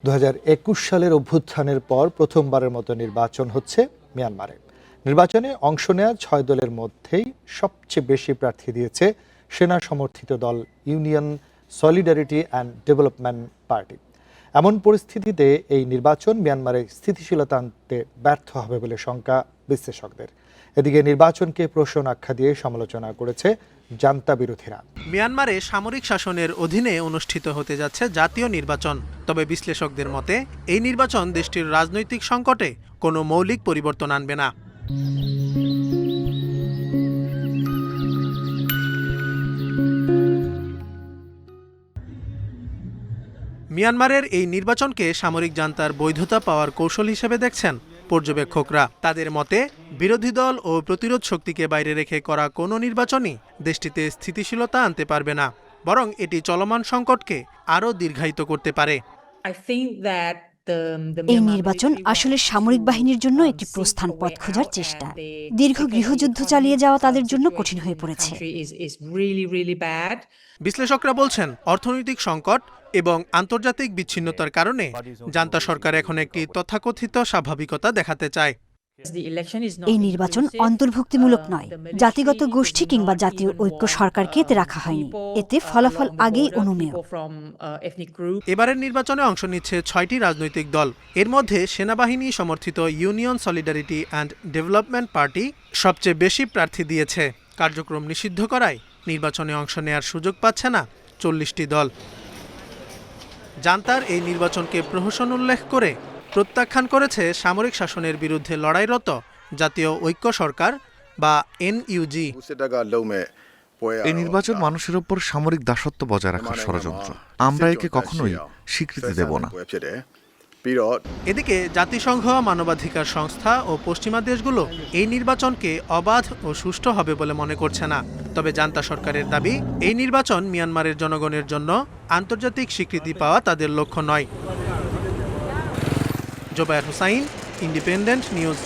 2021 সালের অভ্যুত্থানের পর প্রথমবারের মতো নির্বাচন হচ্ছে মিয়ানমারে। নির্বাচনে অংশ নেওয়া 6 দলের মধ্যেই সবচেয়ে বেশি প্রার্থী দিয়েছে সেনা সমর্থিত দল union solidarity and development party. এমন পরিস্থিতিতে এই নির্বাচন মিয়ানমারে স্থিতিশীলতা আনতে ব্যর্থ হবে বলে শঙ্কা বিশ্লেষকদের। এদিকে নির্বাচনকে প্রহসন আখ্যা দিয়ে সমালোচনা করেছে জান্তা বিরোধীরা। মিয়ানমারে সামরিক শাসনের অধীনে অনুষ্ঠিত হতে যাচ্ছে জাতীয় নির্বাচন। তবে বিশ্লেষকদের মতে এই নির্বাচন দেশটির রাজনৈতিক সংকটে কোনো মৌলিক পরিবর্তন আনবে না। মিয়ানমারের এই নির্বাচনকে সামরিক জান্তার বৈধতা পাওয়ার কৌশল হিসেবে দেখছেন পর্যবেক্ষকরা। তাদের মতে বিরোধী দল ও প্রতিরোধ শক্তিকে বাইরে রেখে করা কোনো নির্বাচনই দেশটিতে স্থিতিশীলতা আনতে পারবে না, বরং এটি চলমান সংকটকে আরও দীর্ঘায়িত করতে পারে। এই নির্বাচন আসলে সামরিক বাহিনীর জন্য একটি প্রস্থান পথ খোঁজার চেষ্টা। দীর্ঘ গৃহযুদ্ধ চালিয়ে যাওয়া তাদের জন্য কঠিন হয়ে পড়েছে। বিশ্লেষকরা বলছেন, অর্থনৈতিক সংকট এবং আন্তর্জাতিক বিচ্ছিন্নতার কারণে জান্তা সরকার এখন একটি তথাকথিত স্বাভাবিকতা দেখাতে চায়। এই নির্বাচন অন্তর্ভুক্তিমূলক নয়। জাতিগত গোষ্ঠী কিংবা জাতীয় ঐক্য সরকারকে এতে রাখা হয়নি। এতে ফলাফল আগেই অনুমেয়। এবারের নির্বাচনে অংশ নিচ্ছে 6টি রাজনৈতিক দল। এর মধ্যে সেনাবাহিনী সমর্থিত union solidarity and development party সবচেয়ে বেশি প্রার্থী দিয়েছে। কার্যক্রম নিষিদ্ধ করায় নির্বাচনে অংশ নেয়ার সুযোগ পাচ্ছে না 40টি দল। জান্তার এই নির্বাচনকে প্রহসন উল্লেখ করে প্রত্যাখ্যান করেছে সামরিক শাসনের বিরুদ্ধে লড়াইরত জাতীয় ঐক্য সরকার বা এনইউজি। এই নির্বাচন মানুষের উপর সামরিক দাসত্ব বজায় রাখার ষড়যন্ত্র। আমরা একে কখনোই স্বীকৃতি দেব না। এদিকে জাতিসংঘ, মানবাধিকার সংস্থা ও পশ্চিমা দেশগুলো এই নির্বাচনকে অবাধ ও সুষ্ঠু হবে বলে মনে করছে না। তবে জান্তা সরকারের দাবি, এই নির্বাচন মিয়ানমারের জনগণের জন্য আন্তর্জাতিক স্বীকৃতি পাওয়া তাদের লক্ষ্য নয়। Zobayer Hossain, Independent news.